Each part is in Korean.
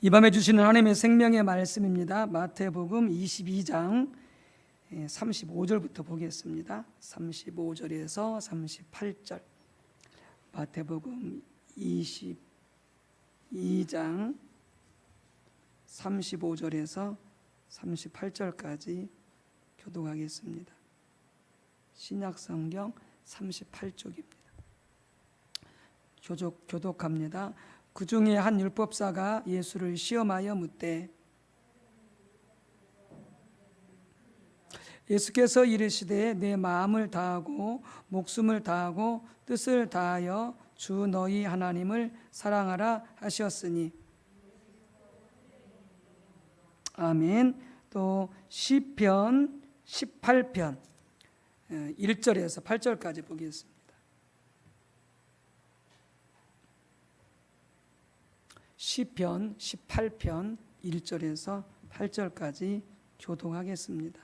이 밤에 주시는 하나님의 생명의 말씀입니다. 마태복음 22장 35절부터 보겠습니다. 35절에서 38절. 마태복음 22장 35절에서 38절까지 교독하겠습니다. 신약성경 38쪽입니다. 교독합니다. 그 중에 한 율법사가 예수를 시험하여 묻되 예수께서 이르시되 내 마음을 다하고 목숨을 다하고 뜻을 다하여 주 너희 하나님을 사랑하라 하셨으니. 아멘. 또 시편 18편 1절에서 8절까지 보겠습니다. 시편 18편 1절에서 8절까지 교독하겠습니다.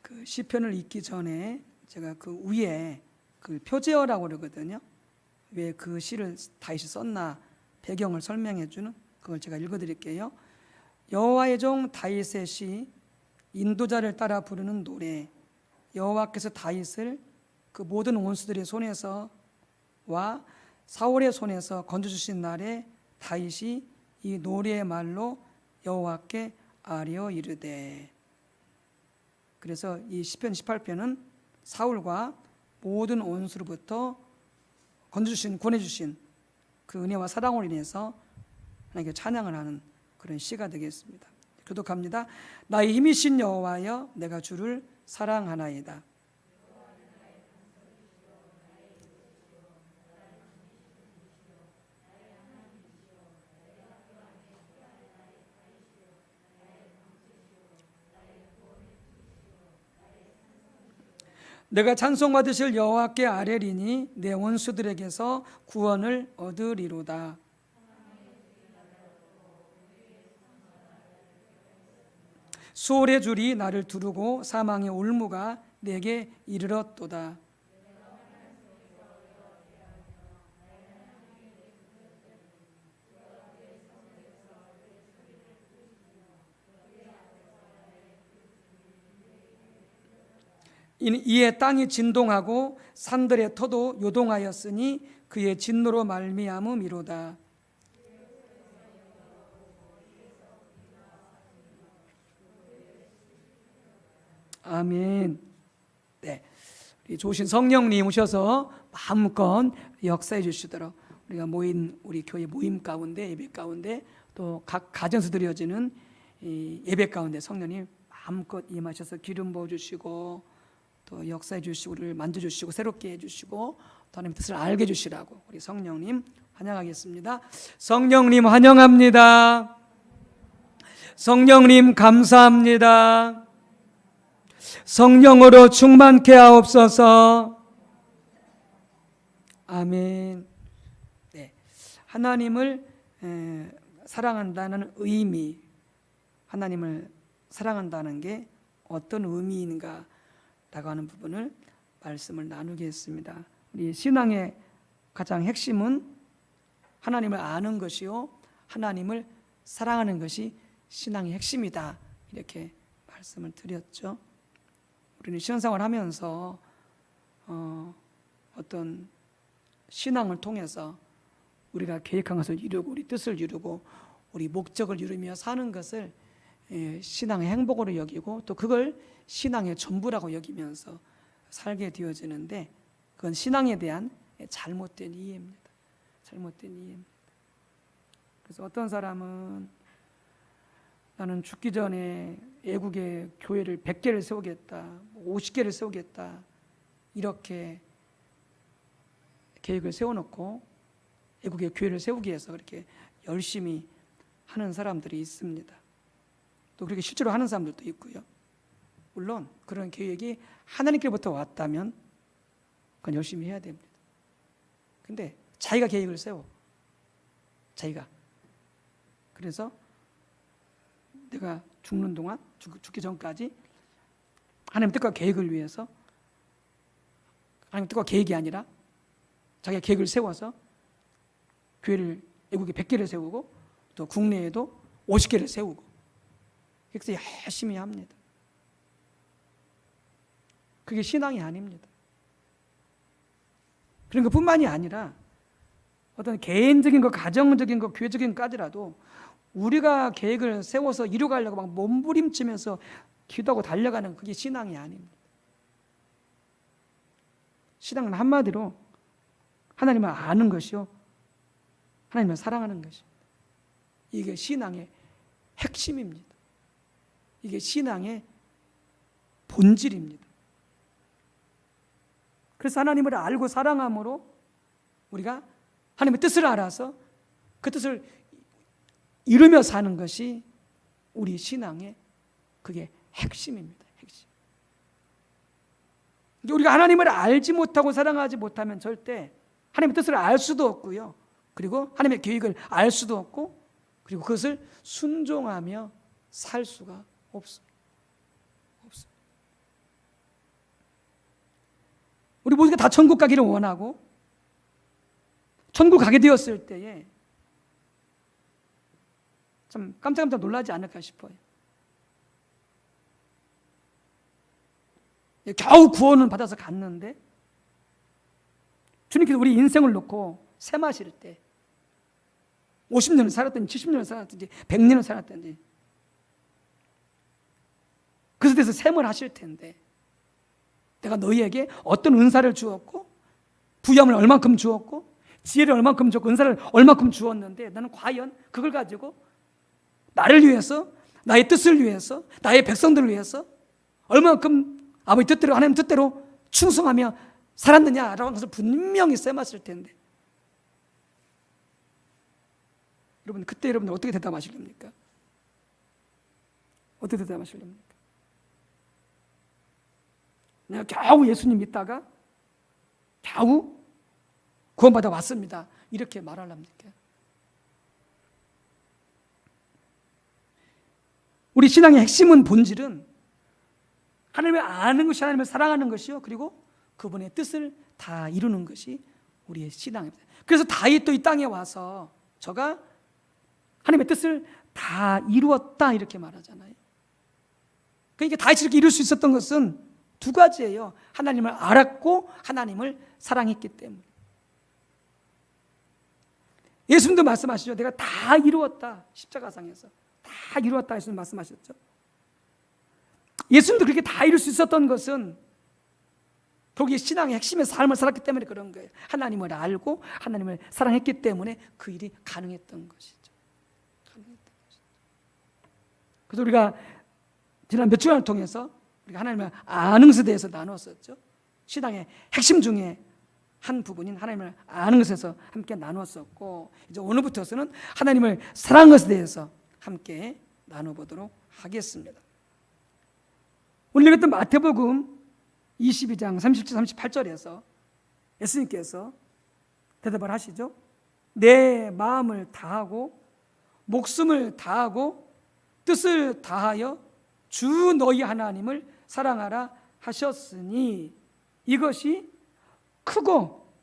그 시편을 읽기 전에 제가 그 위에 그 표제어라고 그러거든요. 왜 그 시를 다윗이 썼나 배경을 설명해 주는 그걸 제가 읽어 드릴게요. 여호와의 종 다윗의 시, 인도자를 따라 부르는 노래. 여호와께서 다윗을 그 모든 원수들의 손에서와 사울의 손에서 건져주신 날에 다윗이 이 노래의 말로 여호와께 아뢰어 이르되. 그래서 이 시편 18편은 사울과 모든 원수로부터 건져주신, 구원해주신 그 은혜와 사랑으로 인해서 하나님께 찬양을 하는 그런 시가 되겠습니다. 교독합니다. 나의 힘이신 여호와여, 내가 주를 사랑하나이다. 내가 찬송받으실 여호와께 아뢰리니 내 원수들에게서 구원을 얻으리로다. 수월의 줄이 나를 두르고 사망의 올무가 내게 이르렀도다. 이에 땅이 진동하고 산들의 터도 요동하였으니 그의 진노로 말미암음이로다. 아멘. 네, 우리 좋으신 성령님 오셔서 마음껏 역사해 주시도록 우리가 모인 우리 교회 모임 가운데 예배 가운데 또 각 가정에서 드려지는 이 예배 가운데 성령님 마음껏 임하셔서 기름 부어 주시고 또 역사해 주시고 우리를 만져주시고 새롭게 해주시고 또 하나님의 뜻을 알게 해주시라고 우리 성령님 환영하겠습니다. 성령님 환영합니다. 성령님 감사합니다. 성령으로 충만케 하옵소서. 아멘. 네, 하나님을 사랑한다는 의미, 하나님을 사랑한다는 게 어떤 의미인가 라고 하는 부분을 말씀을 나누겠습니다. 우리 신앙의 가장 핵심은 하나님을 아는 것이요 하나님을 사랑하는 것이 신앙의 핵심이다, 이렇게 말씀을 드렸죠. 우리는 신앙생활을 하면서 어떤 신앙을 통해서 우리가 계획한 것을 이루고 우리 뜻을 이루고 우리 목적을 이루며 사는 것을 신앙의 행복으로 여기고 또 그걸 신앙의 전부라고 여기면서 살게 되어지는데 그건 신앙에 대한 잘못된 이해입니다. 잘못된 이해입니다. 그래서 어떤 사람은 나는 죽기 전에 애국의 교회를 100개를 세우겠다, 50개를 세우겠다, 이렇게 계획을 세워놓고 애국의 교회를 세우기 위해서 그렇게 열심히 하는 사람들이 있습니다. 또 그렇게 실제로 하는 사람들도 있고요. 물론 그런 계획이 하나님께로부터 왔다면 그건 열심히 해야 됩니다. 근데 자기가 계획을 세워, 자기가. 그래서 내가 죽는 동안, 죽기 전까지 하나님 뜻과 계획을 위해서, 하나님 뜻과 계획이 아니라 자기가 계획을 세워서 교회를 외국에 100개를 세우고 또 국내에도 50개를 세우고 그래서 열심히 합니다. 그게 신앙이 아닙니다. 그런 것뿐만이 아니라 어떤 개인적인 것, 가정적인 것, 교회적인 것까지라도 우리가 계획을 세워서 이루가려고 막 몸부림치면서 기도하고 달려가는 그게 신앙이 아닙니다. 신앙은 한마디로 하나님을 아는 것이요, 하나님을 사랑하는 것입니다. 이게 신앙의 핵심입니다. 이게 신앙의 본질입니다. 그래서 하나님을 알고 사랑함으로 우리가 하나님의 뜻을 알아서 그 뜻을 이루며 사는 것이 우리 신앙의 그게 핵심입니다. 핵심. 우리가 하나님을 알지 못하고 사랑하지 못하면 절대 하나님의 뜻을 알 수도 없고요. 그리고 하나님의 계획을 알 수도 없고, 그리고 그것을 순종하며 살 수가 없습니다. 우리 모두가 다 천국 가기를 원하고 천국 가게 되었을 때에 참 깜짝깜짝 놀라지 않을까 싶어요. 겨우 구원은 받아서 갔는데 주님께서 우리 인생을 놓고 세마실 때 50년을 살았든지 70년을 살았든지 100년을 살았든지 그것에 대해서 셈을 하실 텐데, 내가 너희에게 어떤 은사를 주었고 부여함을 얼만큼 주었고 지혜를 얼만큼 줬고 은사를 얼만큼 주었는데 나는 과연 그걸 가지고 나를 위해서, 나의 뜻을 위해서, 나의 백성들을 위해서 얼만큼 아버지 뜻대로, 하나님 뜻대로 충성하며 살았느냐라고 하는 것을 분명히 셈았을 텐데, 여러분 그때 여러분들 어떻게 대답하실 겁니까? 어떻게 대답하실 겁니까? 내가 겨우 예수님 믿다가 겨우 구원받아 왔습니다, 이렇게 말하랍니까? 우리 신앙의 핵심은, 본질은 하나님을 아는 것이, 하나님을 사랑하는 것이요, 그리고 그분의 뜻을 다 이루는 것이 우리의 신앙입니다. 그래서 다윗도 이 땅에 와서 저가 하나님의 뜻을 다 이루었다 이렇게 말하잖아요. 그러니까 다윗이 이렇게 이룰 수 있었던 것은 두 가지예요. 하나님을 알았고 하나님을 사랑했기 때문에. 예수님도 말씀하시죠. 내가 다 이루었다, 십자가상에서 다 이루었다 예수님 말씀하셨죠. 예수님도 그렇게 다 이룰 수 있었던 것은 거기에 신앙의 핵심의 삶을 살았기 때문에 그런 거예요. 하나님을 알고 하나님을 사랑했기 때문에 그 일이 가능했던 것이죠. 그래서 우리가 지난 몇 주간을 통해서 우리가 하나님을 아는 것에 대해서 나누었었죠. 신앙의 핵심 중에 한 부분인 하나님을 아는 것에서 함께 나누었었고, 이제 오늘부터서는 하나님을 사랑하는 것에 대해서 함께 나눠보도록 하겠습니다. 오늘 읽었던 마태복음 22장 37, 38절에서 예수님께서 대답을 하시죠. 내 마음을 다하고 목숨을 다하고 뜻을 다하여 주 너희 하나님을 사랑하라 하셨으니 이것이 크고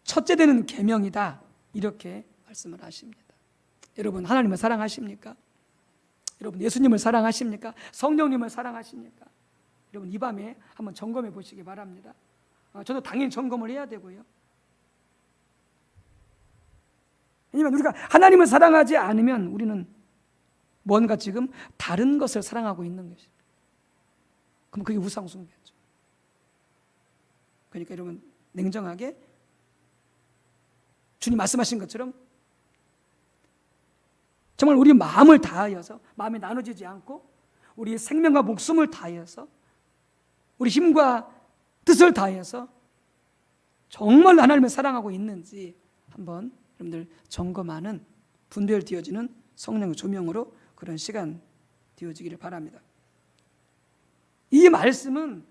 첫째 되는 계명이다, 이렇게 말씀을 하십니다. 여러분 하나님을 사랑하십니까? 여러분 예수님을 사랑하십니까? 성령님을 사랑하십니까? 여러분 이 밤에 한번 점검해 보시기 바랍니다. 저도 당연히 점검을 해야 되고요. 왜냐하면 우리가 하나님을 사랑하지 않으면 우리는 뭔가 지금 다른 것을 사랑하고 있는 것입니다. 그럼 그게 우상숭배죠. 그러니까 여러분 냉정하게 주님 말씀하신 것처럼 정말 우리 마음을 다하여서, 마음이 나눠지지 않고 우리 생명과 목숨을 다하여서, 우리 힘과 뜻을 다해서 정말 하나님을 사랑하고 있는지 한번 여러분들 점검하는, 분별 되어지는 성령의 조명으로 그런 시간 되어지기를 바랍니다. 이 말씀은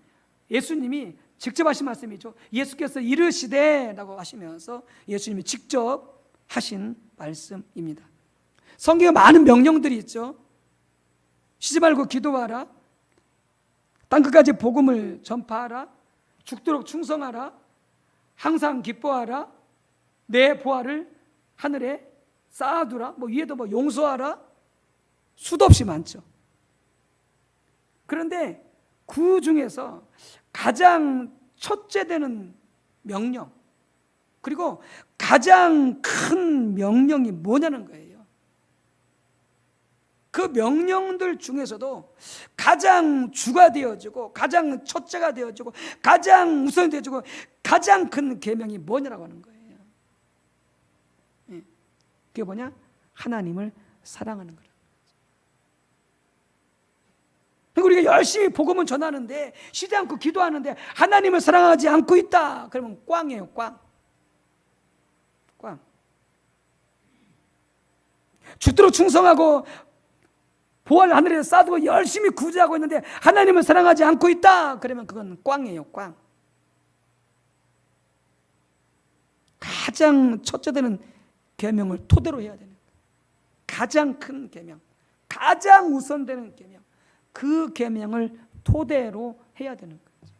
예수님이 직접 하신 말씀이죠. 예수께서 이르시되 라고 하시면서 예수님이 직접 하신 말씀입니다. 성경에 많은 명령들이 있죠. 쉬지 말고 기도하라, 땅끝까지 복음을 전파하라, 죽도록 충성하라, 항상 기뻐하라, 내 보화를 하늘에 쌓아두라, 뭐 위에도 뭐 용서하라, 수도 없이 많죠. 그런데 그 중에서 가장 첫째 되는 명령, 그리고 가장 큰 명령이 뭐냐는 거예요. 그 명령들 중에서도 가장 주가 되어지고, 가장 첫째가 되어지고, 가장 우선이 되어지고, 가장 큰 계명이 뭐냐라고 하는 거예요. 그게 뭐냐? 하나님을 사랑하는 거라. 우리가 열심히 복음을 전하는데, 쉬지 않고 기도하는데 하나님을 사랑하지 않고 있다, 그러면 꽝이에요. 꽝. 죽도록 충성하고 보화를 하늘에 쌓아두고 열심히 구제하고 있는데 하나님을 사랑하지 않고 있다, 그러면 그건 꽝이에요. 꽝. 가장 첫째 되는 계명을 토대로 해야 되는 거예요. 가장 큰 계명, 가장 우선되는 계명, 그 계명을 토대로 해야 되는 거죠.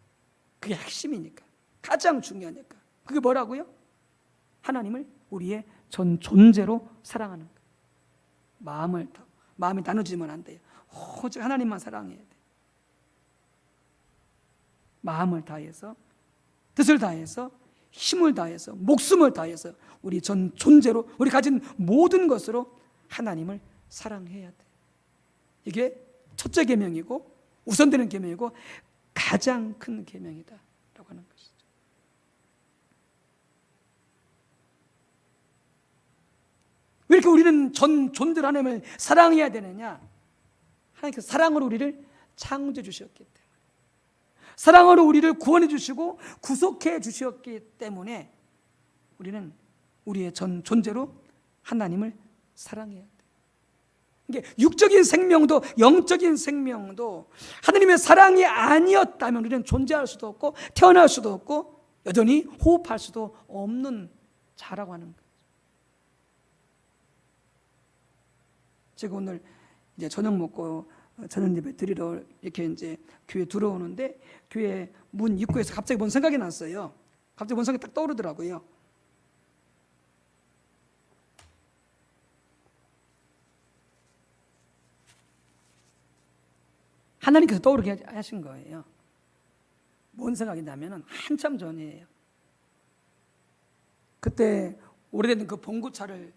그게 핵심이니까, 가장 중요하니까. 그게 뭐라고요? 하나님을 우리의 전 존재로 사랑하는 거예요. 마음이 나눠지면 안 돼요. 오직 하나님만 사랑해야 돼. 마음을 다해서, 뜻을 다해서, 힘을 다해서, 목숨을 다해서, 우리 전 존재로, 우리 가진 모든 것으로 하나님을 사랑해야 돼. 이게 첫째 계명이고 우선되는 계명이고 가장 큰 계명이다라고 하는 것이죠. 왜 이렇게 우리는 전 존재로 하나님을 사랑해야 되느냐? 하나님께서 사랑으로 우리를 창조해 주셨기 때문에, 사랑으로 우리를 구원해 주시고 구속해 주셨기 때문에 우리는 우리의 전 존재로 하나님을 사랑해야 돼. 이게 육적인 생명도 영적인 생명도 하나님의 사랑이 아니었다면 우리는 존재할 수도 없고 태어날 수도 없고 여전히 호흡할 수도 없는 자라고 하는 거예요. 제가 오늘 이제 저녁 먹고 저녁 예배 드리러 이렇게 이제 교회 들어오는데, 교회 문 입구에서 갑자기 뭔 생각이 났어요. 갑자기 뭔 생각이 딱 떠오르더라고요. 하나님께서 떠오르게 하신 거예요. 뭔 생각이냐면 한참 전이에요. 그때 오래된 그 봉구차를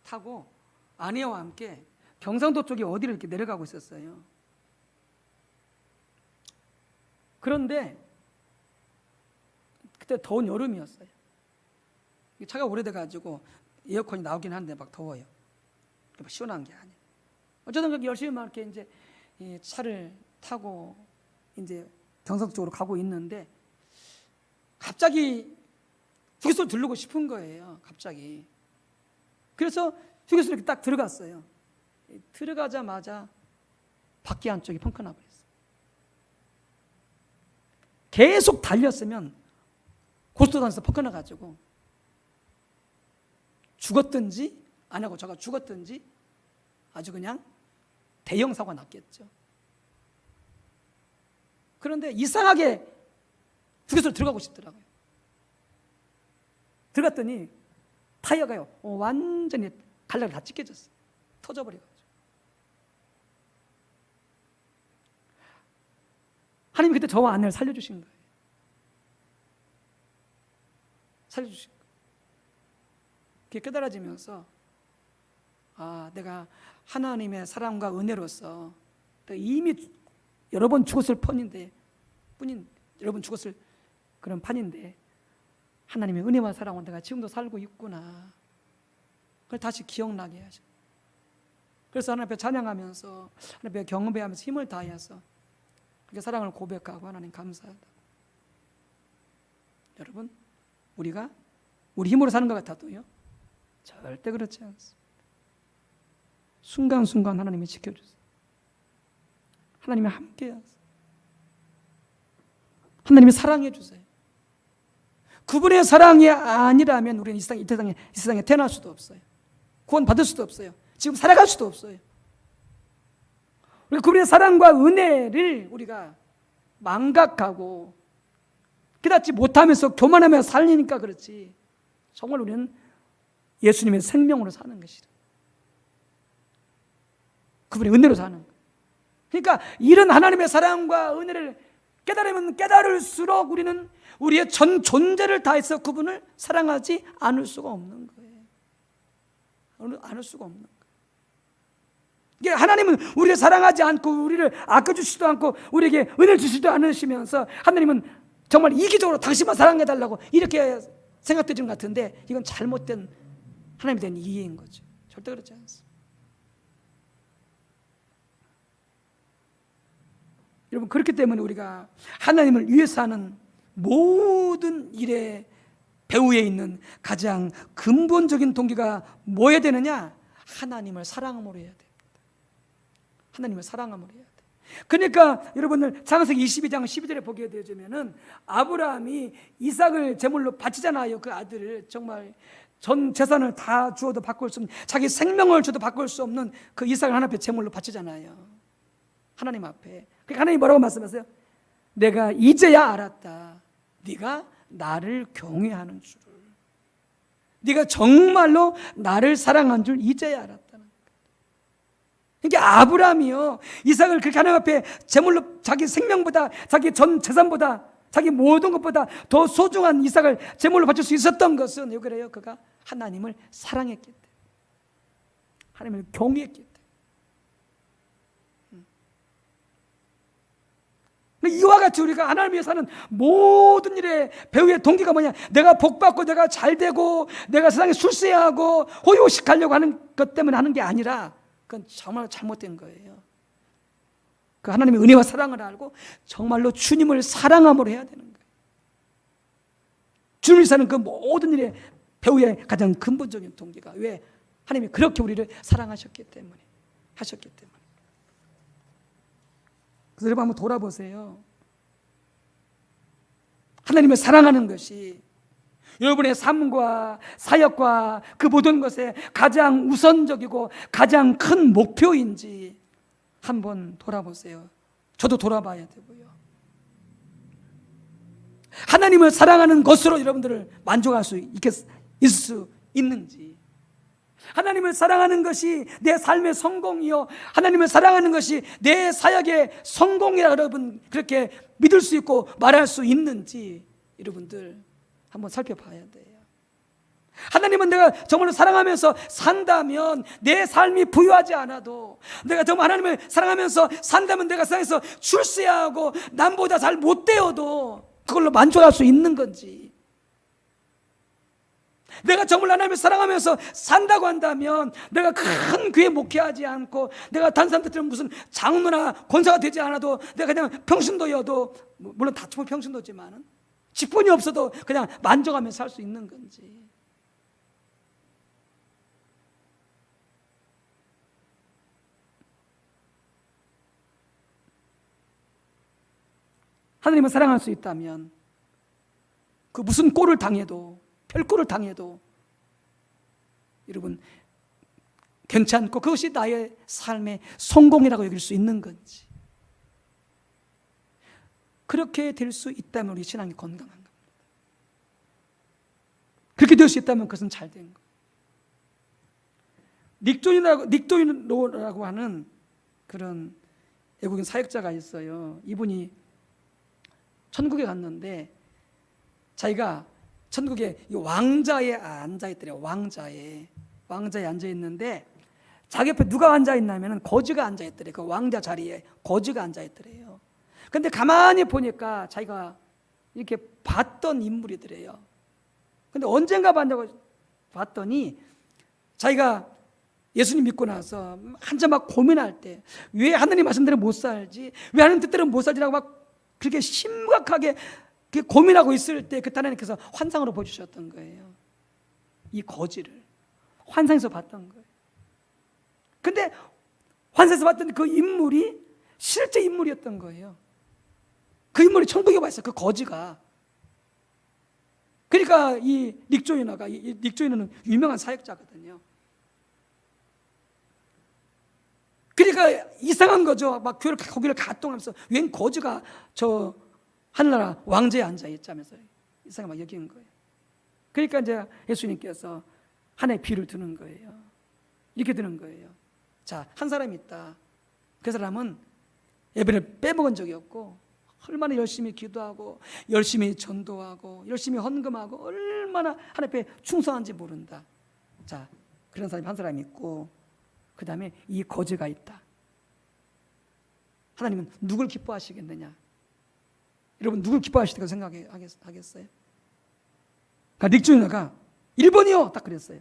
타고 아내와 함께 경상도 쪽에 어디를 이렇게 내려가고 있었어요. 그런데 그때 더운 여름이었어요. 차가 오래돼가지고 에어컨이 나오긴 하는데 막 더워요. 막 시원한 게 아니에요. 어쩌든 열심히 막 이렇게 이제 이 차를 타고 이제 경상도 쪽으로 가고 있는데 갑자기 휴게소를 들르고 싶은 거예요. 갑자기. 그래서 휴게소에 딱 들어갔어요. 들어가자마자 바퀴 한쪽이 펑크 나버렸어요. 계속 달렸으면 고속도로에서 펑크 나가지고 죽었든지 안 하고 저가 죽었든지 아주 그냥 대형 사고가 났겠죠. 그런데 이상하게 휴게소로 들어가고 싶더라고요. 들어갔더니 타이어가요 완전히 갈라가 다 찢겨졌어요. 터져버려가지고. 하나님이 그때 저와 아내를 살려주신 거예요. 살려주신 거예요. 그게 깨달아지면서 내가 하나님의 사랑과 은혜로서 이미 여러 번 죽었을 여러 번 죽었을 그런 판인데 하나님의 은혜와 사랑은 내가 지금도 살고 있구나. 그걸 다시 기억나게 하셔. 그래서 하나님 앞에 찬양하면서 하나님 앞에 경배하면서 힘을 다해서 그렇게 사랑을 고백하고 하나님 감사하다. 여러분, 우리가 우리 힘으로 사는 것 같아도요 절대 그렇지 않습니다. 순간순간 하나님이 지켜주세요. 하나님이 함께하세요. 하나님이 사랑해 주세요. 그분의 사랑이 아니라면 우리는 이 세상에 태어날 수도 없어요. 구원 받을 수도 없어요. 지금 살아갈 수도 없어요. 우리 그분의 사랑과 은혜를 우리가 망각하고 깨닫지 못하면서 교만하며 살리니까 그렇지. 정말 우리는 예수님의 생명으로 사는 것이다. 그분의 은혜로 사는 것. 그러니까 이런 하나님의 사랑과 은혜를 깨달으면 깨달을수록 우리는 우리의 전 존재를 다해서 그분을 사랑하지 않을 수가 없는 거예요. 않을 수가 없는 거예요. 이게 하나님은 우리를 사랑하지 않고 우리를 아껴주시지도 않고 우리에게 은혜를 주시지도 않으시면서 하나님은 정말 이기적으로 당신만 사랑해달라고 이렇게 생각되는 것 같은데 이건 잘못된 하나님에 대한 이해인 거죠. 절대 그렇지 않습니다. 여러분, 그렇기 때문에 우리가 하나님을 위해서 하는 모든 일의 배후에 있는 가장 근본적인 동기가 뭐여야 되느냐? 하나님을 사랑함으로 해야 됩니다. 하나님을 사랑함으로 해야 돼. 그러니까 여러분들 창세기 22장 12절에 보게 되면은 아브라함이 이삭을 제물로 바치잖아요. 그 아들을 정말 전 재산을 다 주어도 바꿀 수 없는, 자기 생명을 줘도 바꿀 수 없는 그 이삭을 하나님 앞에 제물로 바치잖아요. 하나님 앞에. 그러니까 하나님 뭐라고 말씀하세요? 내가 이제야 알았다. 네가 나를 경외하는 줄을. 네가 정말로 나를 사랑한 줄 이제야 알았다는 거예요. 그러니까 아브라함이요, 이삭을 그렇게 하나님 앞에 제물로 자기 생명보다 자기 전 재산보다 자기 모든 것보다 더 소중한 이삭을 제물로 바칠 수 있었던 것은 왜 그래요? 그가 하나님을 사랑했기 때문에, 하나님을 경외했기 때문에. 이와 같이 우리가 하나님을 위해 사는 모든 일의 배후의 동기가 뭐냐? 내가 복받고 내가 잘되고 내가 세상에 출세하고 호의호식하려고 하는 것 때문에 하는 게 아니라 그건 정말 잘못된 거예요. 그 하나님의 은혜와 사랑을 알고 정말로 주님을 사랑함으로 해야 되는 거예요. 주님을 사는 그 모든 일의 배후의 가장 근본적인 동기가 왜? 하나님이 그렇게 우리를 사랑하셨기 때문에, 하셨기 때문에. 그래서 여러분 한번 돌아보세요. 하나님을 사랑하는 것이 여러분의 삶과 사역과 그 모든 것에 가장 우선적이고 가장 큰 목표인지 한번 돌아보세요. 저도 돌아봐야 되고요. 하나님을 사랑하는 것으로 여러분들을 만족할 수 있을 수 있는지, 하나님을 사랑하는 것이 내 삶의 성공이요, 하나님을 사랑하는 것이 내 사역의 성공이라 여러분 그렇게 믿을 수 있고 말할 수 있는지 여러분들 한번 살펴봐야 돼요. 하나님은 내가 정말로 사랑하면서 산다면 내 삶이 부유하지 않아도, 내가 정말 하나님을 사랑하면서 산다면 내가 세상에서 출세하고 남보다 잘 못 되어도 그걸로 만족할 수 있는 건지, 내가 정말 하나님을 사랑하면서 산다고 한다면 내가 큰 교회 목회하지 않고 내가 다른 사람들처럼 무슨 장로나 권사가 되지 않아도 내가 그냥 평신도여도, 물론 다투면 평신도지만은 직분이 없어도 그냥 만족하면서 살 수 있는 건지. 하나님을 사랑할 수 있다면 그 무슨 꼴을 당해도, 별꼴을 당해도 여러분 괜찮고 그것이 나의 삶의 성공이라고 여길 수 있는 건지, 그렇게 될 수 있다면 우리 신앙이 건강한 겁니다. 그렇게 될 수 있다면 그것은 잘 된 거예요. 닉조이노라고 하는 그런 외국인 사역자가 있어요. 이분이 천국에 갔는데 자기가 천국에 왕자에 앉아있더래요. 왕자에 앉아있는데 자기 옆에 누가 앉아있냐면 거지가 앉아있더래요. 그 왕자 자리에 거지가 앉아있더래요. 근데 가만히 보니까 자기가 이렇게 봤던 인물이더래요. 근데 언젠가 봤더니 자기가 예수님 믿고 나서 한참 막 고민할 때 왜 하나님 말씀대로 못 살지, 왜 하나님 뜻대로 못 살지라고 막 그렇게 심각하게 고민하고 있을 때 그때 하나님께서 환상으로 보여주셨던 거예요. 이 거지를 환상에서 봤던 거예요. 근데 환상에서 봤던 그 인물이 실제 인물이었던 거예요. 그 인물이 천국에 와 있어요. 그 거지가. 그러니까 이 닉조이너는 유명한 사역자거든요. 그러니까 이상한 거죠. 막 거기를 가동하면서 웬 거지가 저 하늘나라 왕자에 앉아 있자면서 이상하게 막 여기는 거예요. 그러니까 이제 예수님께서 하나의 비유를 드는 거예요. 이렇게 드는 거예요. 자, 한 사람이 있다. 그 사람은 예배를 빼먹은 적이 없고 얼마나 열심히 기도하고 열심히 전도하고 열심히 헌금하고 얼마나 하나님 앞에 충성한지 모른다. 자, 그런 사람이 한 사람이 있고 그 다음에 이 거지가 있다. 하나님은 누굴 기뻐하시겠느냐? 여러분 누굴 기뻐하시다고 생각하겠어요? 그러니까 닉 주니어가 1번이요 딱 그랬어요.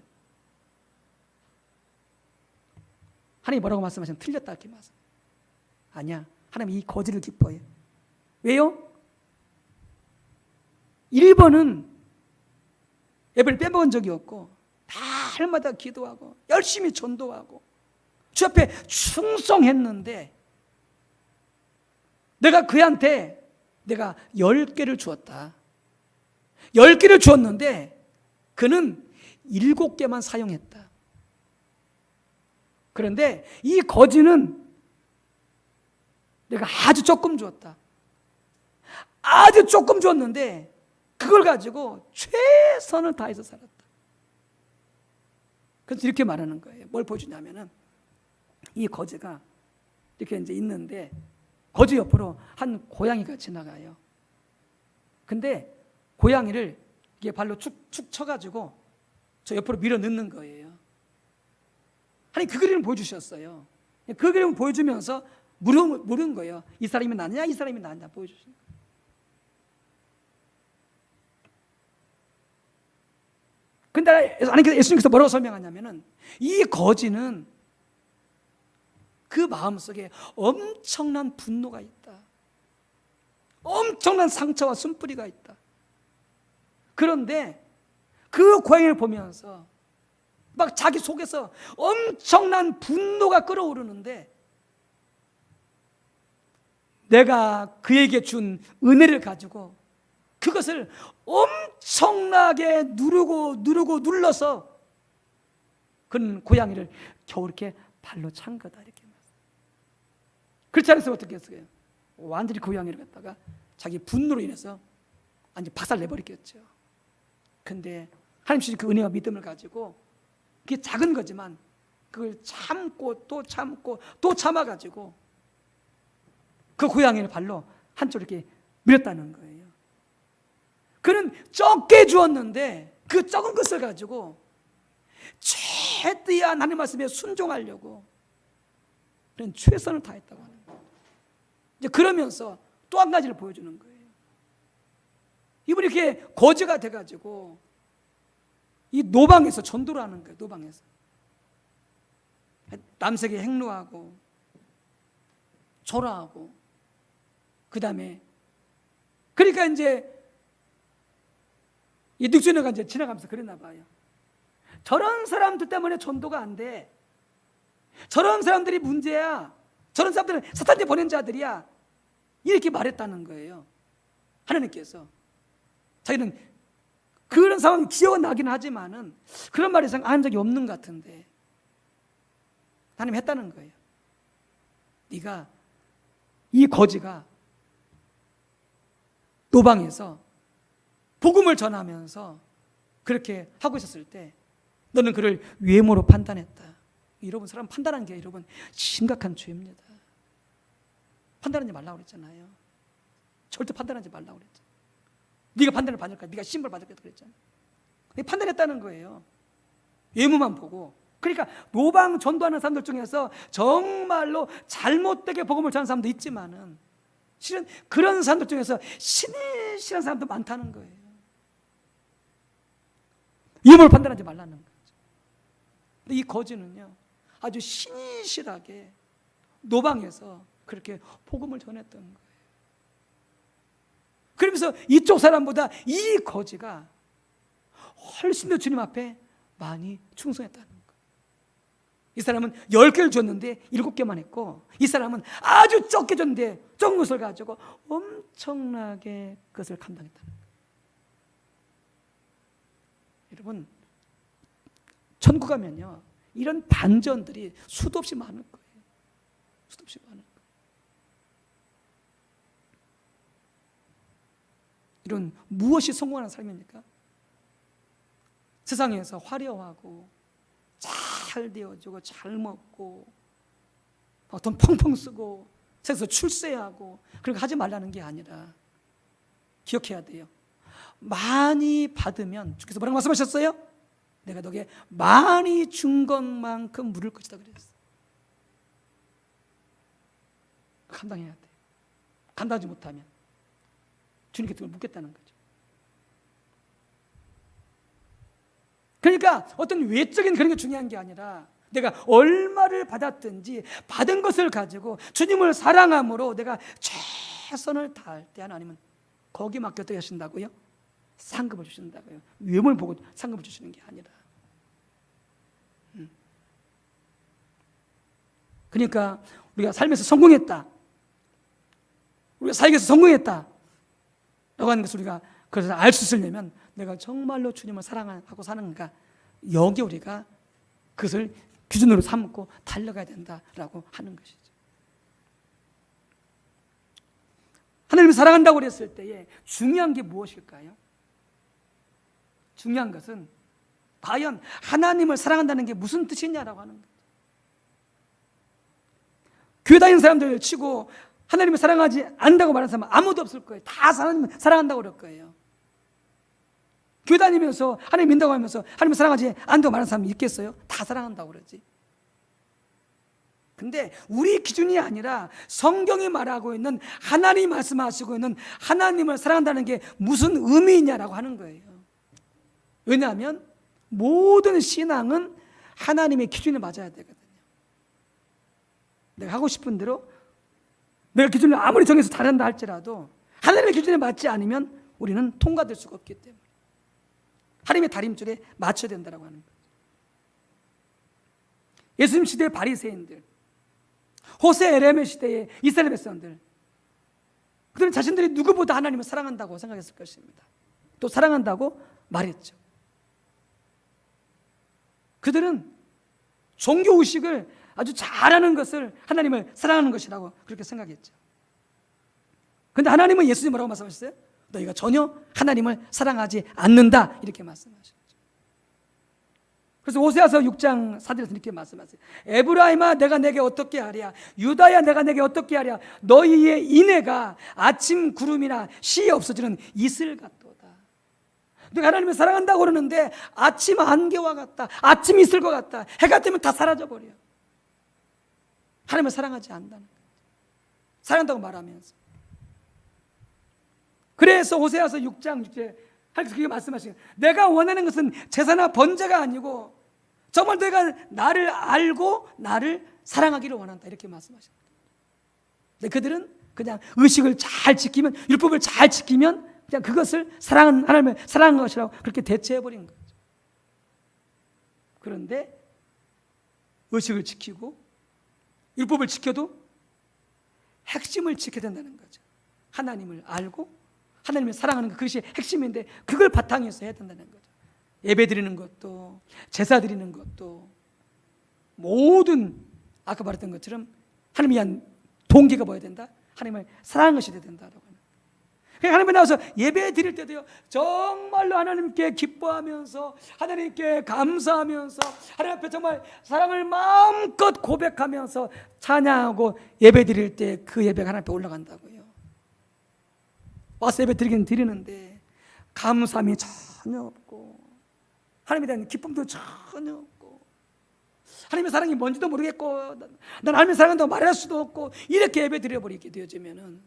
하나님이 뭐라고 말씀하시면 틀렸다 이렇게 말씀. 아니야. 하나님이 이 거지를 기뻐해요. 왜요? 1번은 예배를 빼먹은 적이 없고 다 할마다 기도하고 열심히 전도하고 주 앞에 충성했는데 내가 그한테 내가 10개를 주었다. 10개를 주었는데 그는 7개만 사용했다. 그런데 이 거지는 내가 아주 조금 주었다. 아주 조금 줬는데 그걸 가지고 최선을 다해서 살았다. 그래서 이렇게 말하는 거예요. 뭘 보여주냐면은 이 거지가 이렇게 이제 있는데 거지 옆으로 한 고양이가 지나가요. 근데 고양이를 이게 발로 축축 쳐가지고 저 옆으로 밀어 넣는 거예요. 아니 그 그림을 보여주셨어요. 그 그림을 보여주면서 물은 거예요. 이 사람이 낫냐, 이 사람이 낫냐 보여주신 거예요. 근데 예수님께서 뭐라고 설명하냐면은 이 거지는 그 마음속에 엄청난 분노가 있다. 엄청난 상처와 숨뿌리가 있다. 그런데 그 고양이를 보면서 막 자기 속에서 엄청난 분노가 끓어오르는데 내가 그에게 준 은혜를 가지고 그것을 엄청나게 눌러서 그는 고양이를 겨우 이렇게 발로 찬 거다 이렇게. 그렇지 않았으면 어떻게 했어요? 완전히 고양이를 갖다가 자기 분노로 인해서 완전히 박살 내버리겠죠. 근데 하나님 주신 그 은혜와 믿음을 가지고 그게 작은 거지만 그걸 참고 또 참고 또 참아가지고 그 고양이를 발로 한쪽 이렇게 밀었다는 거예요. 그는 적게 주었는데 그 적은 것을 가지고 최대한 하나님 말씀에 순종하려고 그런 최선을 다했다고 하는 거예요. 이제 그러면서 또 한 가지를 보여주는 거예요. 이분이 이렇게 거지가 돼가지고 이 노방에서 전도를 하는 거예요. 노방에서 남색에 행로하고 초라하고 그 다음에 그러니까 이제 이 닉슨이가 이제 지나가면서 그랬나 봐요. 저런 사람들 때문에 전도가 안 돼. 저런 사람들이 문제야. 저런 사람들은 사탄이 보낸 자들이야. 이렇게 말했다는 거예요. 하나님께서 자기는 그런 상황이 기억은 나긴 하지만은 그런 말을 한 적이 없는 것 같은데 하나님 했다는 거예요. 네가 이 거지가 노방에서 복음을 전하면서 그렇게 하고 있었을 때 너는 그를 외모로 판단했다. 여러분 사람 판단하는 게 여러분 심각한 죄입니다. 판단하지 말라고 그랬잖아요. 절대 판단하지 말라고 그랬잖아요. 네가 판단을 받을 거야. 네가 신벌 받을 거야 그랬잖아요. 판단했다는 거예요. 외모만 보고. 그러니까 노방 전도하는 사람들 중에서 정말로 잘못되게 복음을 전하는 사람도 있지만은 실은 그런 사람들 중에서 신실한 사람도 많다는 거예요. 외모를 판단하지 말라는 거죠. 근데 이 거지는요 아주 신실하게 노방에서 그렇게 복음을 전했던 거예요. 그러면서 이쪽 사람보다 이 거지가 훨씬 더 주님 앞에 많이 충성했다는 거예요. 이 사람은 10개를 줬는데 7개만 했고 이 사람은 아주 적게 줬는데 적은 것을 가지고 엄청나게 그것을 감당했다는 거예요. 여러분 천국 가면요 이런 반전들이 수도 없이 많을 거예요. 수도 없이 많을 거예요. 이런 무엇이 성공하는 삶입니까? 세상에서 화려하고 잘 되어주고 잘 먹고 돈 펑펑 쓰고 세상에서 출세하고 그렇게 하지 말라는 게 아니라 기억해야 돼요. 많이 받으면 주께서 뭐라고 말씀하셨어요? 내가 너에게 많이 준 것만큼 물을 것이다 그랬어요. 감당해야 돼요. 감당하지 못하면 주님께 그걸 묻겠다는 거죠. 그러니까 어떤 외적인 그런 게 중요한 게 아니라 내가 얼마를 받았든지 받은 것을 가지고 주님을 사랑함으로 내가 최선을 다할 때 하나님은 거기 맡겨 어떻게 하신다고요? 상급을 주신다고요. 외모를 보고 상급을 주시는 게 아니라. 그러니까 우리가 삶에서 성공했다, 우리가 사역에서 성공했다 라고 하는 것을 우리가 그래서 알 수 있으려면 내가 정말로 주님을 사랑하고 사는가, 여기 우리가 그것을 기준으로 삼고 달려가야 된다라고 하는 것이죠. 하나님을 사랑한다고 그랬을 때에 중요한 게 무엇일까요? 중요한 것은 과연 하나님을 사랑한다는 게 무슨 뜻이냐라고 하는 거예요. 교회 다니는 사람들 치고 하나님을 사랑하지 않는다고 말하는 사람은 아무도 없을 거예요. 다 하나님을 사랑한다고 그럴 거예요. 교회 다니면서 하나님 믿는다고 하면서 하나님을 사랑하지 않는다고 말하는 사람이 있겠어요? 다 사랑한다고 그러지. 근데 우리 기준이 아니라 성경이 말하고 있는, 하나님이 말씀하시고 있는 하나님을 사랑한다는 게 무슨 의미냐라고 하는 거예요. 왜냐하면 모든 신앙은 하나님의 기준에 맞아야 되거든요. 내가 하고 싶은 대로 내가 기준을 아무리 정해서 다른다 할지라도 하나님의 기준에 맞지 않으면 우리는 통과될 수가 없기 때문에 하나님의 다림줄에 맞춰야 된다고 하는 거예요. 예수님 시대의 바리새인들, 호세 에레미 시대의 이스라엘 백성들, 그들은 자신들이 누구보다 하나님을 사랑한다고 생각했을 것입니다. 또 사랑한다고 말했죠. 그들은 종교의식을 아주 잘하는 것을 하나님을 사랑하는 것이라고 그렇게 생각했죠. 그런데 하나님은 예수님 뭐라고 말씀하셨어요? 너희가 전혀 하나님을 사랑하지 않는다, 이렇게 말씀하셨죠. 그래서 호세아서 6장 4절에서 이렇게 말씀하세요. 에브라임아 내가 내게 어떻게 하랴, 유다야 내가 내게 어떻게 하랴, 너희의 인애가 아침 구름이나 시에 없어지는 이슬 같도다. 내가 하나님을 사랑한다고 그러는데 아침 안개와 같다, 아침 이슬과 같다, 해가 뜨면 다 사라져버려. 하나님을 사랑하지 않는다는 거예요. 사랑한다고 말하면서. 그래서 호세아서 6장 6절에 하나님께서 그렇게 말씀하시는 거예요. 내가 원하는 것은 제사나 번제가 아니고 정말 내가 나를 알고 나를 사랑하기를 원한다, 이렇게 말씀하십니다. 근데 그들은 그냥 의식을 잘 지키면, 율법을 잘 지키면 그냥 그것을 사랑하는, 하나님을 사랑하는 것이라고 그렇게 대체해버린 거죠. 그런데 의식을 지키고 율법을 지켜도 핵심을 지켜야 된다는 거죠. 하나님을 알고 하나님을 사랑하는 것, 그것이 핵심인데 그걸 바탕에서 해야 된다는 거죠. 예배 드리는 것도, 제사 드리는 것도, 모든 아까 말했던 것처럼 하나님을 위한 동기가 뭐야 된다? 하나님을 사랑하는 것이 돼야 된다라고 하는 거예요. 그러니까 하나님에 나와서 예배 드릴 때도요, 정말로 하나님께 기뻐하면서 하나님께 감사하면서 하나님 앞에 정말 사랑을 마음껏 고백하면서 찬양하고 예배 드릴 때 그 예배가 하나님 앞에 올라간다고요. 와서 예배 드리긴 드리는데 감사함이 전혀 없고 하나님에 대한 기쁨도 전혀 없고 하나님의 사랑이 뭔지도 모르겠고 난 하나님의 사랑한다고 말할 수도 없고 이렇게 예배 드려버리게 되어지면은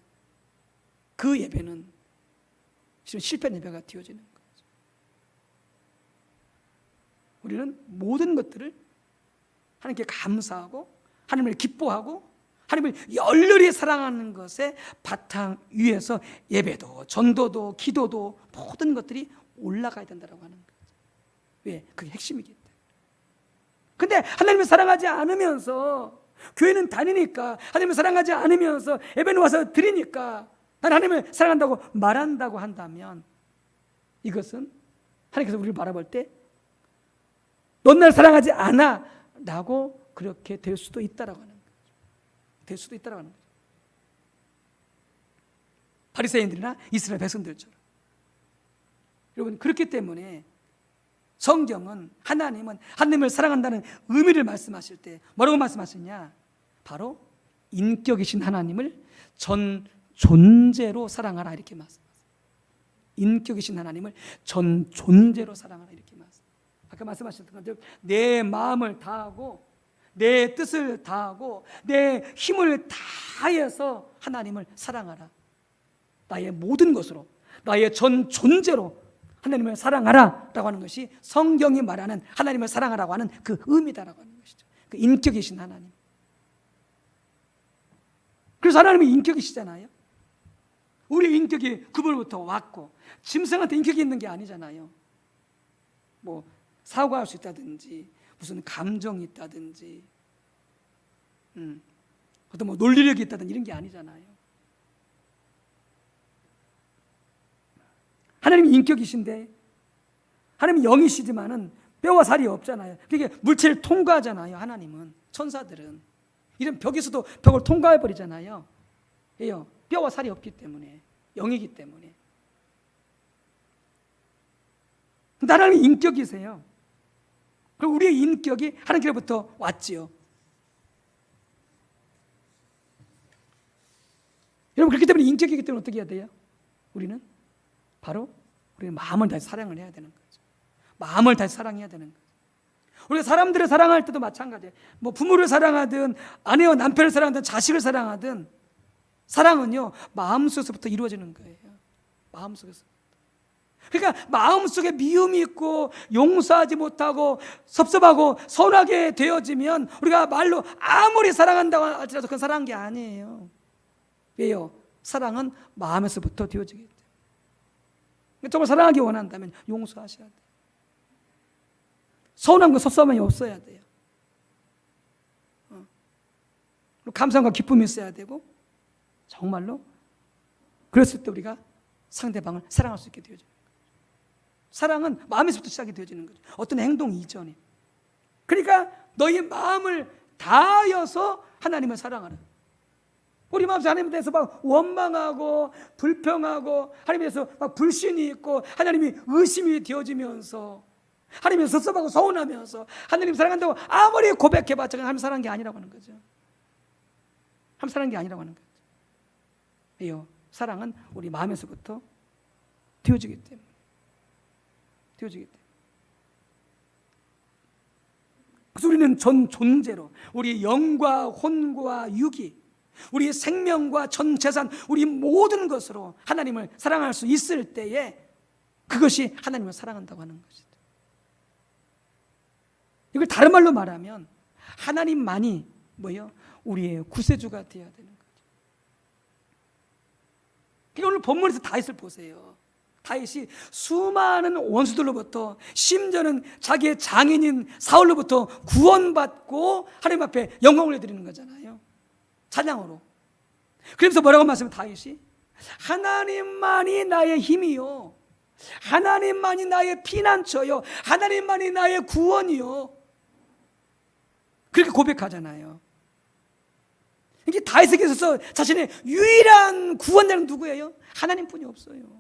그 예배는 실패한 예배가 되어지는 거죠. 우리는 모든 것들을 하나님께 감사하고 하나님을 기뻐하고 하나님을 열렬히 사랑하는 것에 바탕 위에서 예배도 전도도 기도도 모든 것들이 올라가야 된다고 하는 거죠. 왜? 그게 핵심이기 때문에. 근데 하나님을 사랑하지 않으면서 교회는 다니니까, 하나님을 사랑하지 않으면서 예배는 와서 드리니까 난 하나님을 사랑한다고 말한다고 한다면 이것은 하나님께서 우리를 바라볼 때 넌 나를 사랑하지 않아 라고 그렇게 될 수도 있다라고 하는 거예요. 될 수도 있다라고 하는 거죠. 바리새인들이나 이스라엘 백성들처럼. 여러분, 그렇기 때문에 성경은 하나님을 사랑한다는 의미를 말씀하실 때 뭐라고 말씀하시냐? 바로 인격이신 하나님을 전 존재로 사랑하라 이렇게 말씀하세요. 인격이신 하나님을 전 존재로 사랑하라 이렇게 말씀하세요. 아까 말씀하셨던 것처럼 내 마음을 다하고 내 뜻을 다하고 내 힘을 다해서 하나님을 사랑하라. 나의 모든 것으로, 나의 전 존재로 하나님을 사랑하라 라고 하는 것이 성경이 말하는 하나님을 사랑하라고 하는 그 의미다라고 하는 것이죠. 그 인격이신 하나님. 그래서 하나님이 인격이시잖아요. 우리의 인격이 그분으로부터 왔고, 짐승한테 인격이 있는 게 아니잖아요. 뭐 사과할 수 있다든지 무슨 감정이 있다든지 어떤 뭐 논리력이 있다든지 이런 게 아니잖아요. 하나님이 인격이신데, 하나님이 영이시지만은 뼈와 살이 없잖아요. 그게 물체를 통과하잖아요. 하나님은, 천사들은 이런 벽에서도 벽을 통과해 버리잖아요. 왜요? 뼈와 살이 없기 때문에, 영이기 때문에. 근데 하나님이 인격이세요. 그리고 우리의 인격이 하나님께로부터 왔지요. 여러분, 그렇기 때문에 인격이기 때문에 어떻게 해야 돼요? 우리는 바로 우리의 마음을 다해 사랑을 해야 되는 거죠. 마음을 다해 사랑해야 되는 거죠. 우리가 사람들을 사랑할 때도 마찬가지예요. 뭐 부모를 사랑하든 아내와 남편을 사랑하든 자식을 사랑하든 사랑은요 마음속에서부터 이루어지는 거예요. 마음속에서. 그러니까 마음속에 미움이 있고 용서하지 못하고 섭섭하고 서운하게 되어지면 우리가 말로 아무리 사랑한다고 할지라도 그건 사랑한 게 아니에요. 왜요? 사랑은 마음에서부터 되어지기 때문에. 정말 사랑하기 원한다면 용서하셔야 돼요. 서운한 거 섭섭함이 없어야 돼요. 감사함과 기쁨이 있어야 되고, 정말로 그랬을 때 우리가 상대방을 사랑할 수 있게 되어져요. 사랑은 마음에서부터 시작이 되어지는 거죠. 어떤 행동 이전에. 그러니까 너희 마음을 다하여서 하나님을 사랑하라. 우리 마음속에 하나님에 대해서 막 원망하고 불평하고 하나님에 대해서 막 불신이 있고 하나님이 의심이 되어지면서 하나님이 섭섭하고 서운하면서 하나님 사랑한다고 아무리 고백해봤자 하나님 사랑한 게 아니라고 하는 거죠. 하나님 사랑한 게 아니라고 하는 거죠. 왜요? 사랑은 우리 마음에서부터 되어지기 때문에. 그래서 우리는 전 존재로 우리 영과 혼과 육이, 우리 생명과 전 재산, 우리 모든 것으로 하나님을 사랑할 수 있을 때에 그것이 하나님을 사랑한다고 하는 것이다. 이걸 다른 말로 말하면 하나님만이 뭐예요? 우리의 구세주가 되어야 되는 거죠. 그러니까 오늘 본문에서 다윗을 보세요. 다윗이 수많은 원수들로부터, 심지어는 자기의 장인인 사울로부터 구원받고 하나님 앞에 영광을 올려드리는 거잖아요. 찬양으로. 그러면서 뭐라고 말씀해요? 다윗이 하나님만이 나의 힘이요, 하나님만이 나의 피난처요, 하나님만이 나의 구원이요, 그렇게 고백하잖아요. 이게 다윗에게 있어서 자신의 유일한 구원자는 누구예요? 하나님뿐이 없어요.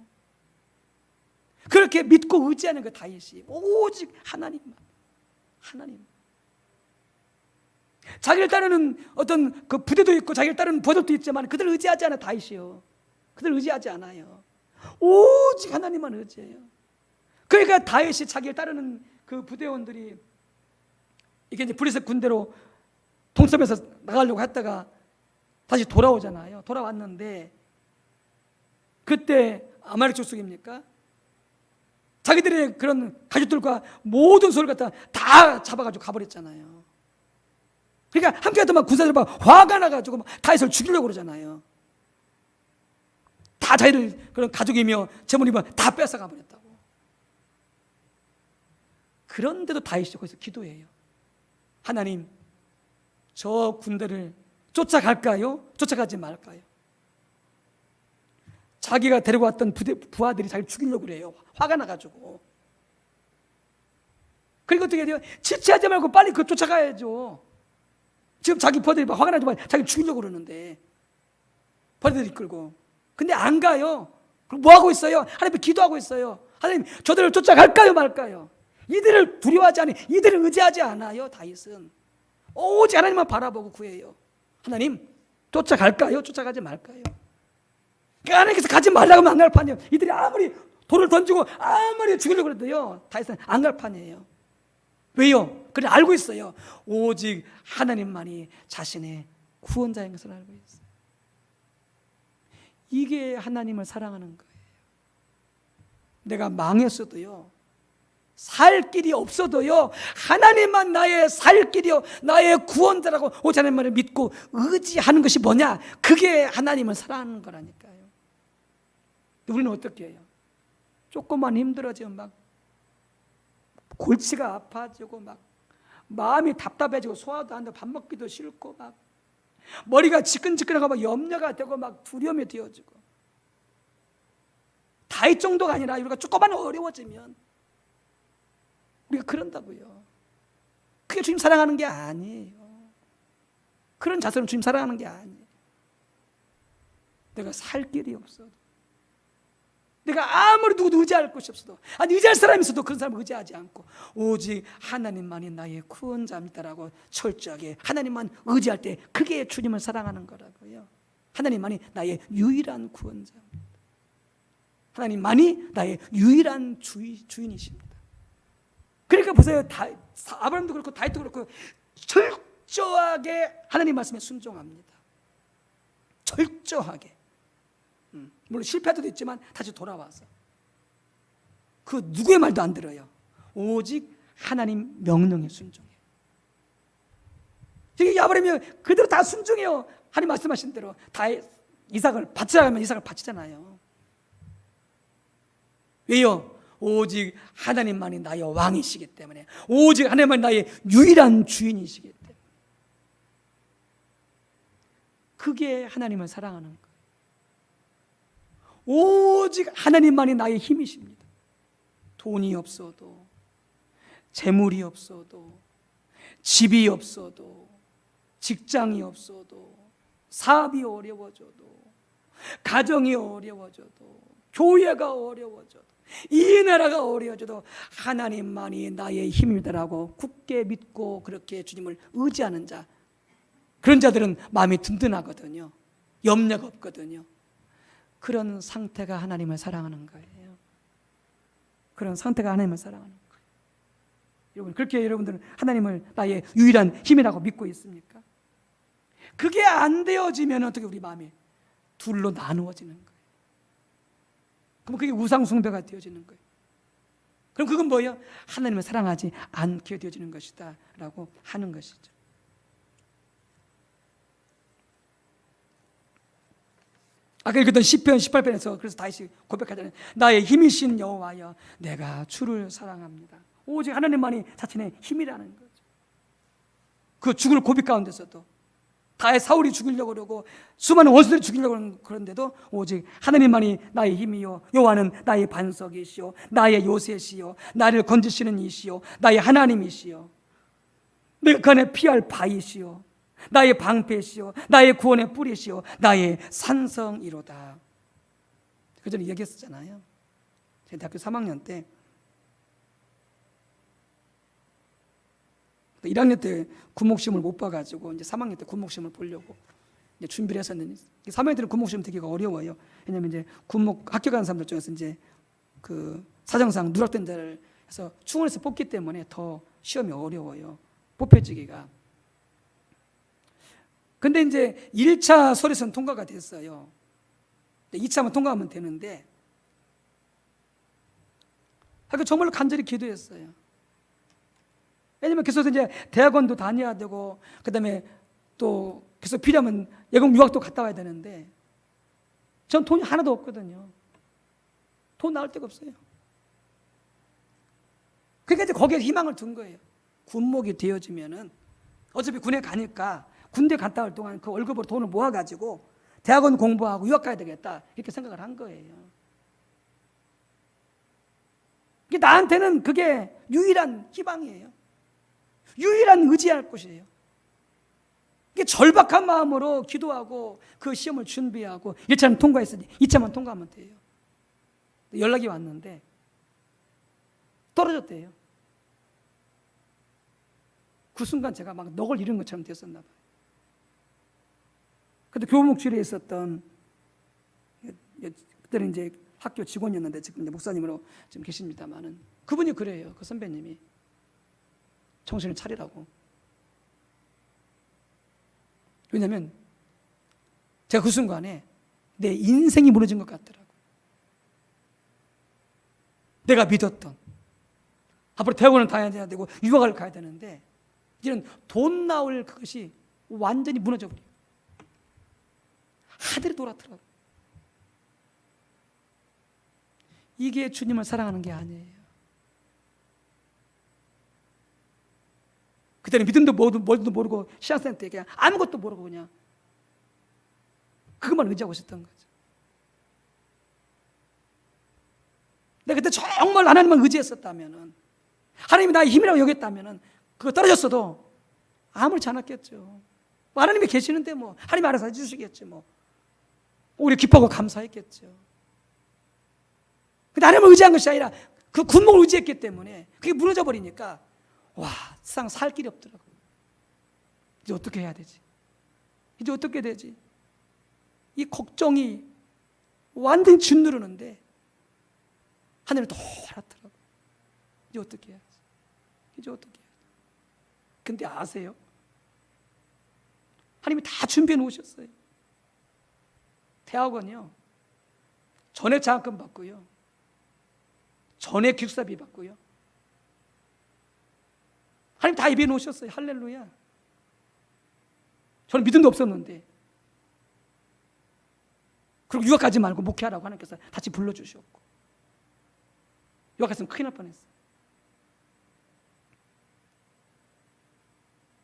그렇게 믿고 의지하는 그 다윗이 오직 하나님만. 자기를 따르는 어떤 그 부대도 있고 자기를 따르는 부하들도 있지만 그들 의지하지 않아요. 다윗이요. 그들 의지하지 않아요. 오직 하나님만 의지해요. 그러니까 다윗이 자기를 따르는 그 부대원들이 이게 이제 블레셋 군대로 동섬에서 나가려고 했다가 다시 돌아오잖아요. 돌아왔는데 그때 아말렉 족속입니까? 자기들의 그런 가족들과 모든 소를 갖다 다 잡아가지고 가버렸잖아요. 그러니까 함께했던 막 군사들 막 화가 나가지고 다윗을 죽이려고 그러잖아요. 다 자기들 그런 가족이며 재물이며 다 뺏어가 버렸다고. 그런데도 다윗이 거기서 기도해요. 하나님, 저 군대를 쫓아갈까요? 쫓아가지 말까요? 자기가 데리고 왔던 부하들이 자기를 죽이려고 그래요. 화가 나가지고. 그리고 어떻게 해야 돼요? 지체하지 말고 빨리 그 쫓아가야죠. 지금 자기 부하들이 막 화가 나지만 자기를 죽이려고 그러는데 부하들이 이끌고. 근데 안 가요. 그럼 뭐 하고 있어요? 하나님 기도하고 있어요. 하나님, 저들을 쫓아갈까요 말까요? 이들을 두려워하지 않아요. 이들을 의지하지 않아요. 다윗은 오직 하나님만 바라보고 구해요. 하나님 쫓아갈까요? 쫓아가지 말까요? 하나님께서 가지 말라고 하면 안 갈 판이에요. 이들이 아무리 돌을 던지고 아무리 죽이려고 해도요, 다윗은 안 갈 판이에요. 왜요? 그래 알고 있어요. 오직 하나님만이 자신의 구원자인 것을 알고 있어요. 이게 하나님을 사랑하는 거예요. 내가 망했어도요, 살 길이 없어도요, 하나님만 나의 살 길이요, 나의 구원자라고 오직 하나님만을 믿고 의지하는 것이 뭐냐? 그게 하나님을 사랑하는 거라니까요. 우리는 어떻게 해요? 조금만 힘들어지면 막 골치가 아파지고 막 마음이 답답해지고 소화도 안 되고 밥 먹기도 싫고 막 머리가 지끈지끈하고 막 염려가 되고 막 두려움이 되어지고, 다윗 정도가 아니라 우리가 조금만 어려워지면 우리가 그런다고요. 그게 주님 사랑하는 게 아니에요. 그런 자세는 주님 사랑하는 게 아니에요. 내가 살 길이 없어도, 내가 아무리 누구도 의지할 것이 없어도, 아니 의지할 사람이 있어도 그런 사람을 의지하지 않고 오직 하나님만이 나의 구원자입니다라고 철저하게 하나님만 의지할 때, 그게 주님을 사랑하는 거라고요. 하나님만이 나의 유일한 구원자입니다. 하나님만이 나의 유일한 주인이십니다. 그러니까 보세요. 아브라함도 그렇고 다윗도 그렇고 철저하게 하나님 말씀에 순종합니다. 철저하게. 물론 실패할 때도 있지만 다시 돌아와서 그 누구의 말도 안 들어요. 오직 하나님 명령에 순종해요. 아브라함이 그대로 다 순종해요. 하나님 말씀하신 대로 다 이삭을 바치라 하면 이삭을 바치잖아요. 왜요? 오직 하나님만이 나의 왕이시기 때문에, 오직 하나님만이 나의 유일한 주인이시기 때문에. 그게 하나님을 사랑하는 거예요. 오직 하나님만이 나의 힘이십니다. 돈이 없어도, 재물이 없어도, 집이 없어도, 직장이 없어도, 사업이 어려워져도, 가정이 어려워져도, 교회가 어려워져도, 이 나라가 어려워져도 하나님만이 나의 힘이다라고 굳게 믿고 그렇게 주님을 의지하는 자, 그런 자들은 마음이 든든하거든요. 염려가 없거든요. 그런 상태가 하나님을 사랑하는 거예요. 그런 상태가 하나님을 사랑하는 거예요. 여러분, 그렇게 여러분들은 하나님을 나의 유일한 힘이라고 믿고 있습니까? 그게 안 되어지면 어떻게 우리 마음이 둘로 나누어지는 거예요. 그럼 그게 우상숭배가 되어지는 거예요. 그럼 그건 뭐예요? 하나님을 사랑하지 않게 되어지는 것이다 라고 하는 것이죠. 아까 읽었던 시편 18편에서 그래서 다윗이 고백하잖아요. 나의 힘이신 여호와여, 내가 주를 사랑합니다. 오직 하나님만이 자신의 힘이라는 거죠. 그 죽을 고비 가운데서도 다윗 사울이 죽이려고 그러고 수많은 원수들이 죽이려고 그러는데도 오직 하나님만이 나의 힘이요, 여호와는 나의 반석이시요, 나의 요새시요, 나를 건지시는 이시요, 나의 하나님이시요, 내가 그 안에 피할 바이시요, 나의 방패시요, 나의 구원의 뿌리시요, 나의 산성이로다. 그 전에 얘기했었잖아요. 제가 대학교 3학년 때 1학년 때 군목시험을 못 봐가지고 이제 3학년 때 군목시험을 보려고 이제 준비를 했었는데, 3학년 때는 군목시험 되기가 어려워요. 왜냐하면 이제 군목 합격한 사람들 중에서 이제 그 사정상 누락된 자를 해서 충원해서 뽑기 때문에 더 시험이 어려워요. 뽑혀지기가. 근데 이제 1차 서류선 통과가 됐어요. 2차만 통과하면 되는데, 정말로 간절히 기도했어요. 왜냐면 계속 이제 대학원도 다녀야 되고, 그 다음에 또 계속 필요하면 외국 유학도 갔다 와야 되는데, 전 돈이 하나도 없거든요. 돈 나올 데가 없어요. 그러니까 이제 거기에 희망을 둔 거예요. 군목이 되어지면은 어차피 군에 가니까 군대 갔다 올 동안 그 월급으로 돈을 모아가지고 대학원 공부하고 유학 가야 되겠다, 이렇게 생각을 한 거예요. 나한테는 그게 유일한 희망이에요. 유일한 의지할 곳이에요. 절박한 마음으로 기도하고 그 시험을 준비하고 1차는 통과했으니 2차만 통과하면 돼요. 연락이 왔는데 떨어졌대요. 그 순간 제가 막 넋을 잃은 것처럼 됐었나 봐요. 근데 교목실에 있었던, 그때는 이제 학교 직원이었는데 지금 이제 목사님으로 지금 계십니다만은, 그분이 그래요. 그 선배님이 정신을 차리라고. 왜냐하면 제가 그 순간에 내 인생이 무너진 것 같더라고. 내가 믿었던, 앞으로 대학원을 다녀야 되고 유학을 가야 되는데 이제는 돈 나올 그것이 완전히 무너져 버려요. 하늘이 돌아더라고. 이게 주님을 사랑하는 게 아니에요. 그때는 믿음도 뭘도 모르고 신학생 때 그냥 아무것도 모르고 그냥 그것만 의지하고 있었던 거죠. 내가 그때 정말 하나님만 의지했었다면은, 하나님이 나의 힘이라고 여겼다면은 그거 떨어졌어도 아무렇지 않았겠죠. 하나님이 계시는데 뭐 하나님이 알아서 해주시겠지 뭐. 우리 기뻐하고 감사했겠죠. 근데 하나님을 의지한 것이 아니라 그 군목을 의지했기 때문에 그게 무너져 버리니까 와, 세상 살 길이 없더라고. 이제 어떻게 해야 되지? 이제 어떻게 되지? 이 걱정이 완전히 짓누르는데 하늘을 돌았더라고. 이제 어떻게 해야지? 이제 어떻게 해야지? 근데 아세요? 하나님이 다 준비해 놓으셨어요. 대학원이요, 전액 장학금 받고요, 전액 기숙사비 받고요. 하나님 다 입에 놓으셨어요. 할렐루야. 저는 믿음도 없었는데, 그리고 유학 가지 말고 목회하라고 하나님께서 다시 불러주셨고, 유학 갔으면 큰일 날 뻔했어요.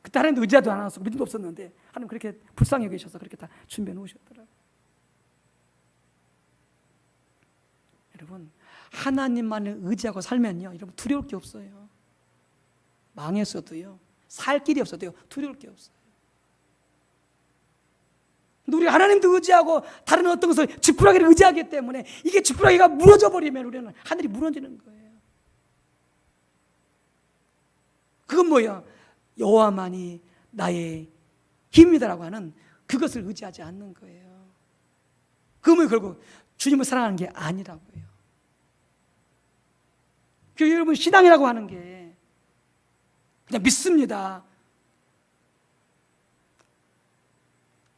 그때 하나님도 의지하도 않았고 믿음도 없었는데 하나님 그렇게 불쌍히 여기셔서 그렇게 다 준비해 놓으셨더라고요. 여러분, 하나님만을 의지하고 살면요, 여러분 두려울 게 없어요. 망했어도요, 살 길이 없어도요, 두려울 게 없어요. 근데 우리가 하나님도 의지하고 다른 어떤 것을 지푸라기를 의지하기 때문에 이게 지푸라기가 무너져 버리면 우리는 하늘이 무너지는 거예요. 그건 뭐예요? 여호와만이 나의 힘이다라고 하는 그것을 의지하지 않는 거예요. 그러면 결국 주님을 사랑하는 게 아니라고요. 여러분, 신앙이라고 하는 게 그냥 믿습니다,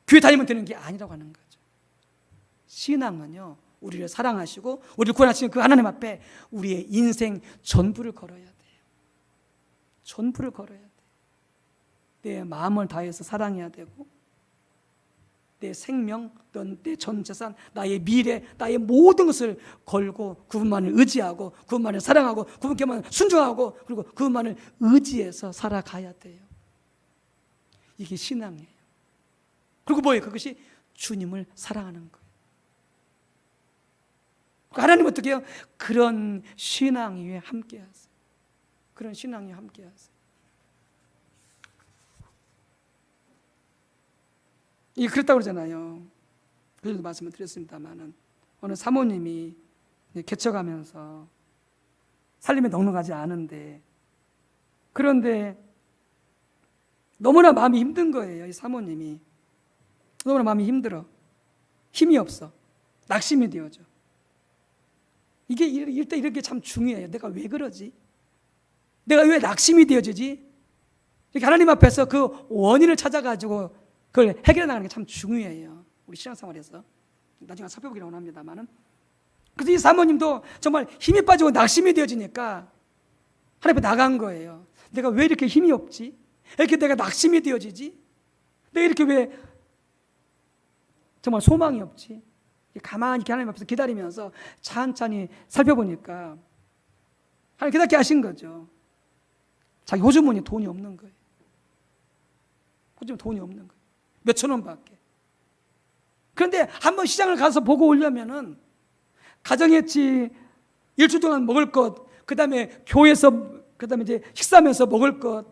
교회 다니면 되는 게 아니라고 하는 거죠. 신앙은요, 우리를 사랑하시고 우리를 구원하시는 그 하나님 앞에 우리의 인생 전부를 걸어야 돼요. 전부를 걸어야 돼요. 내 마음을 다해서 사랑해야 되고, 내 생명, 내 전 재산, 나의 미래, 나의 모든 것을 걸고 그분만을 의지하고 그분만을 사랑하고 그분께만 순종하고 그리고 그분만을 의지해서 살아가야 돼요. 이게 신앙이에요. 그리고 뭐예요? 그것이 주님을 사랑하는 거예요. 하나님은 어떻게 해요? 그런 신앙 위에 함께 하세요. 그런 신앙 위에 함께 하세요. 이게 그렇다고 그러잖아요. 그전에도 말씀을 드렸습니다만은, 어느 사모님이 개척하면서 살림에 넉넉하지 않은데, 그런데 너무나 마음이 힘든 거예요. 이 사모님이 너무나 마음이 힘들어. 힘이 없어. 낙심이 되어져. 이게 일단 이렇게 참 중요해요. 내가 왜 그러지? 내가 왜 낙심이 되어지지? 이렇게 하나님 앞에서 그 원인을 찾아가지고 그걸 해결해 나가는 게 참 중요해요. 우리 신앙생활에서. 나중에 살펴보기로 합니다만은. 그래서 이 사모님도 정말 힘이 빠지고 낙심이 되어지니까 하나님 앞에 나간 거예요. 내가 왜 이렇게 힘이 없지? 이렇게 내가 낙심이 되어지지? 내가 이렇게 왜 정말 소망이 없지? 가만히 이렇게 하나님 앞에서 기다리면서 찬찬히 살펴보니까 하나님 깨닫게 하신 거죠. 자기 호주머니에 돈이 없는 거예요. 호주머니에 돈이 없는 거예요. 몇천 원밖에. 그런데 한번 시장을 가서 보고 오려면은 가정했지, 일주일 동안 먹을 것, 그 다음에 교회에서, 그 다음에 이제 식사하면서 먹을 것,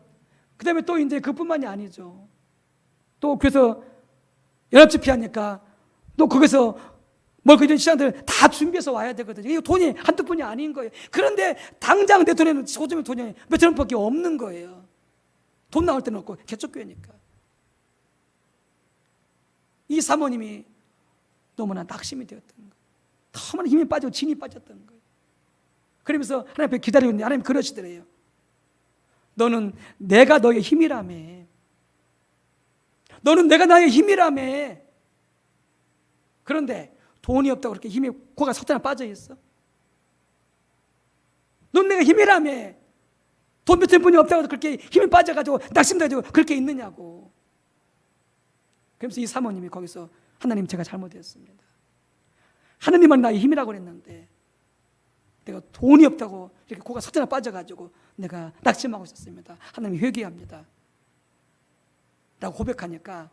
그 다음에 또 이제 그뿐만이 아니죠. 또 그래서 연합집회하니까 또 거기서 뭐 그런 시장들 다 준비해서 와야 되거든요. 이거 돈이 한두 푼이 아닌 거예요. 그런데 당장 내 돈에는 호주머니 돈이 몇천 원밖에 없는 거예요. 돈 나올 때는 없고 개척교회니까. 이 사모님이 너무나 낙심이 되었던 거예요. 너무나 힘이 빠지고 진이 빠졌던 거예요. 그러면서 하나님 앞에 기다리고 있는데 하나님 그러시더래요. 너는 내가 너의 힘이라며. 너는 내가 나의 힘이라며. 그런데 돈이 없다고 그렇게 힘이 코가 석탄에 빠져 있어? 넌 내가 힘이라며. 돈 몇 푼이 없다고 그렇게 힘이 빠져가지고 낙심돼가지고 그렇게 있느냐고. 그러면서 이 사모님이 거기서 하나님 제가 잘못했습니다. 하나님은 나의 힘이라고 그랬는데 내가 돈이 없다고 이렇게 코가 석탄에 빠져가지고 내가 낙심하고 있었습니다. 하나님 회개합니다 라고 고백하니까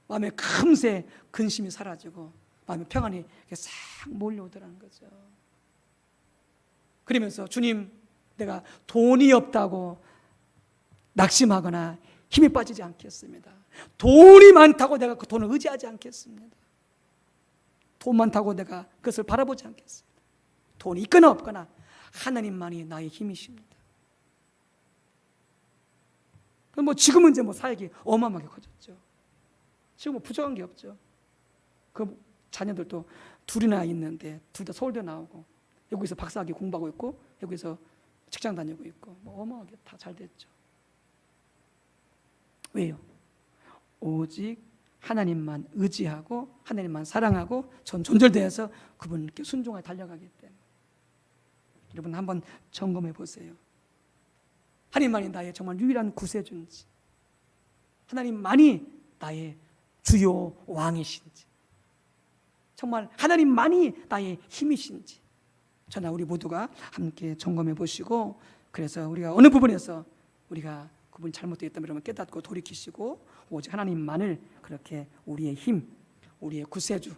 마음에 금세 근심이 사라지고 마음의 평안이 이렇게 싹 몰려오더라는 거죠. 그러면서 주님, 내가 돈이 없다고 낙심하거나 힘이 빠지지 않겠습니다. 돈이 많다고 내가 그 돈을 의지하지 않겠습니다. 돈 많다고 내가 그것을 바라보지 않겠습니다. 돈이 있거나 없거나 하나님만이 나의 힘이십니다. 뭐 지금은 이제 뭐 사역이 어마어마하게 커졌죠. 지금 뭐 부족한 게 없죠. 그 자녀들도 둘이나 있는데 둘 다 서울대 나오고 여기서 박사학위 공부하고 있고 여기서 직장 다니고 있고 뭐 어마어마하게 다 잘 됐죠. 왜요? 오직 하나님만 의지하고 하나님만 사랑하고 존절되어서 그분께 순종하게 달려가기 때문에. 여러분 한번 점검해 보세요. 하나님만이 나의 정말 유일한 구세주인지, 하나님만이 나의 주요 왕이신지, 정말 하나님만이 나의 힘이신지 저나 우리 모두가 함께 점검해 보시고, 그래서 우리가 어느 부분에서 우리가 그분이 잘못되었다면 여러분 깨닫고 돌이키시고 오직 하나님만을 그렇게 우리의 힘, 우리의 구세주,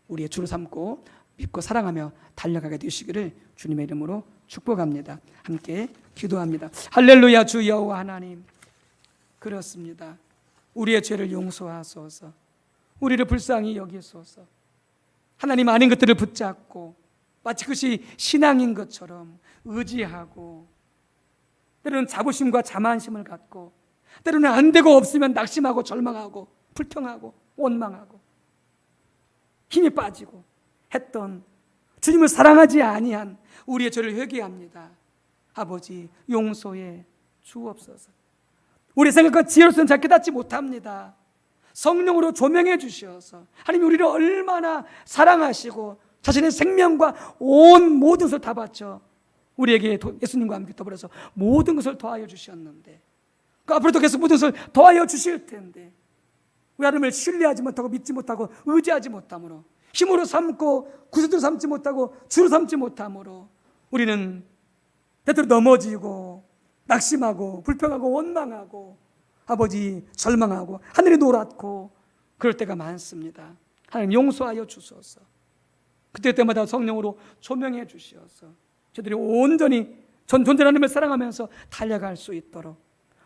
우리의 주로 삼고 믿고 사랑하며 달려가게 되시기를 주님의 이름으로 축복합니다. 함께 기도합니다. 할렐루야. 주 여호와 하나님, 그렇습니다. 우리의 죄를 용서하소서. 우리를 불쌍히 여기소서. 하나님 아닌 것들을 붙잡고 마치 그것이 신앙인 것처럼 의지하고, 때로는 자부심과 자만심을 갖고, 때로는 안 되고 없으면 낙심하고 절망하고 불평하고 원망하고 힘이 빠지고 했던 주님을 사랑하지 아니한 우리의 죄를 회개합니다. 아버지, 용서해 주옵소서. 우리 생각과 지혜로서는 잘 깨닫지 못합니다. 성령으로 조명해 주셔서 하나님 우리를 얼마나 사랑하시고 자신의 생명과 온 모든 것을 다 바쳐 우리에게 예수님과 함께 더불어서 모든 것을 더하여 주셨는데, 그 앞으로도 계속 모든 것을 더하여 주실 텐데 우리 하나님을 신뢰하지 못하고 믿지 못하고 의지하지 못함으로, 힘으로 삼고 구세주로 삼지 못하고 주로 삼지 못함으로 우리는 때때로 넘어지고 낙심하고 불평하고 원망하고 아버지 절망하고 하늘이 노랗고 그럴 때가 많습니다. 하나님 용서하여 주소서. 그때마다 성령으로 조명해 주시어서 저들이 온전히 존재 하나님을 사랑하면서 달려갈 수 있도록,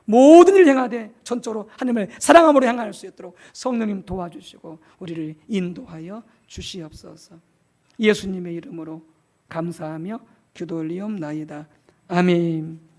모든 일을 행하되 전적으로 하나님을 사랑함으로 향할 수 있도록 성령님 도와주시고 우리를 인도하여 주시옵소서. 예수님의 이름으로 감사하며 기도 올리옵나이다. 아멘.